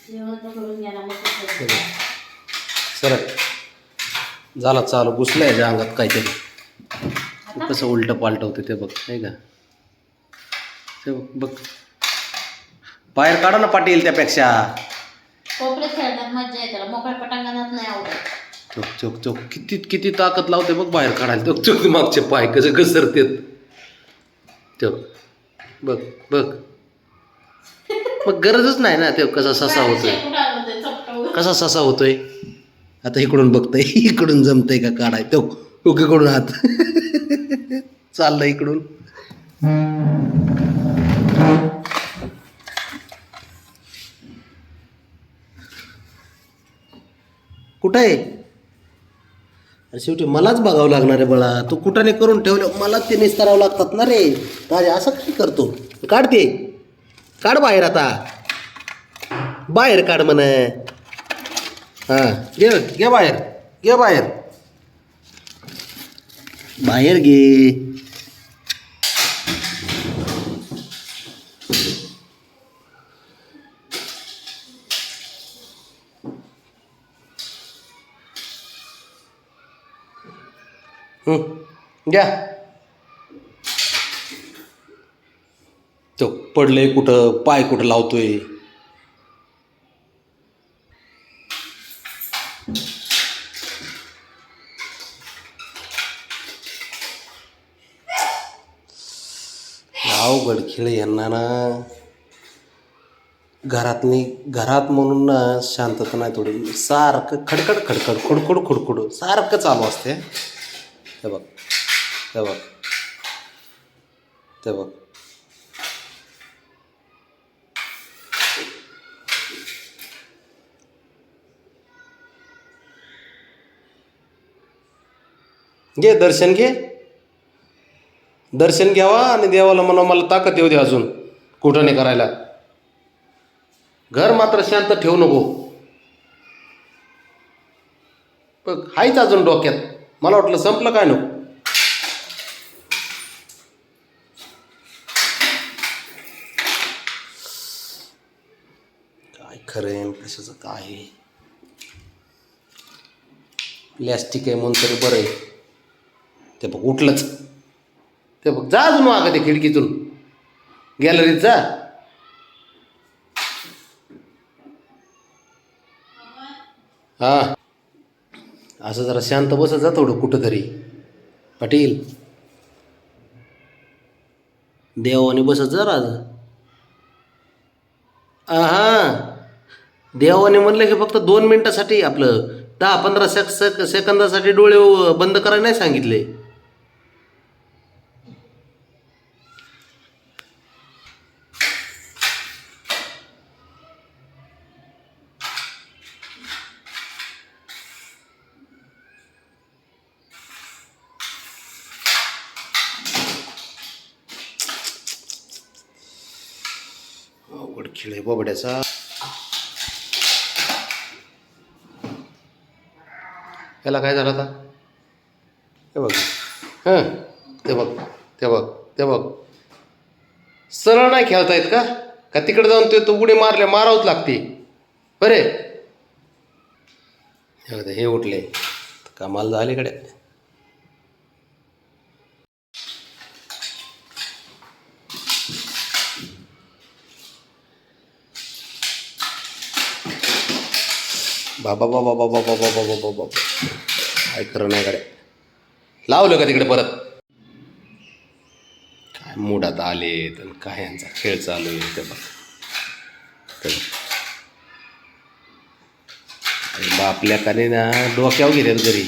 जेवण तर करून घ्या ना मग सरक झाला चालू घुसलं याच्या अंगात काहीतरी. कसं उलटं पालट होते ते बघ नाही का. ते बघ बाहेर काढा ना पाटील त्यापेक्षा. कोपऱ्यात खेळतात मज्जा येते त्याला, मोकळ्या पटांगणात नाही आवडत. चोक चोक चोक किती किती ताकद लावते बघ बाहेर काढायला. चोक चोक मागचे पाय कसे घसरतेत. चोक बघ बघ मग गरजच नाही ना. ते कसा ससा होतोय, कसा ससा होतोय. आता इकडून बघतय इकडून जमतय का काढाय. तो इकडून हात चाललं इकडून. कुठं आहे. अरे शेवटी मलाच बघावं लागणार आहे बाळा. तू कुठाने करून ठेवलं मलाच ते निस्तरावं लागतात ना रे. काय असं काय करतो. काढ ते काढ बाहेर. आता बाहेर काढ म्हण. हां घे घे बाहेर, घे बाहेर, बाहेर घे. घ्या. तो पडलंय कुठं, पाय कुठं लावतोय. अवघड खेळ यांना ना. घरात म्हणून ना शांतता नाही. थोडी सारखं खडखड खडखड खुडखुड खुडखुड सारखं चालू असते. हे बघ हे बघ ते बघ. घे दर्शन घे. दर्शन घ्यावा आणि देवाला म्हणा मला ताकद येऊ दे अजून कुठं नाही करायला. घर मात्र शांत ठेवू नको. बघ हायच अजून डोक्यात. मला वाटलं संपलं काय नको. काय खरं कशाचं काय. प्लॅस्टिक आहे म्हणून तरी बरं आहे. ते बघ उठलंच. ते बघ जा अजून मागं ते खिडकीतून गॅलरीत जा. हां असं जरा शांत बसत जा थोडं कुठं तरी पाटील. देवाने बसत जा राज. हां देवाने म्हणलं की फक्त 2 मिनिटासाठी आपलं 10-15 सेकंदासाठी डोळे बंद करायला नाही सांगितले. अवघड खेळ आहे बोबड्याचा. याला काय झालं आता. हे बघ हां ते बघ ते बघ ते बघ. सरळ नाही खेळता येत का. का तिकडे जाऊन ते तू उडी मारावंच लागते बरे. हे उठले कमाल झाली कडे. बाबा बाबा बाबा बाबा बाबा बाबा काय खरं नाही कडे. लावलं का तिकडे परत. काय मुडात आले तर काय यांचा खेळ चालू आहे ते बघ. बापल्या काने ना डोक्यावर घेतात घरी.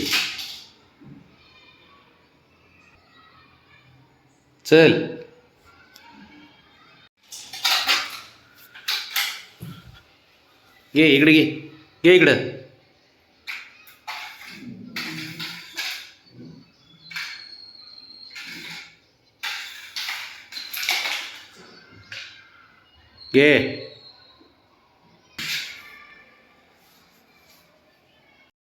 चल घे इकडे घे घे इकडं. घे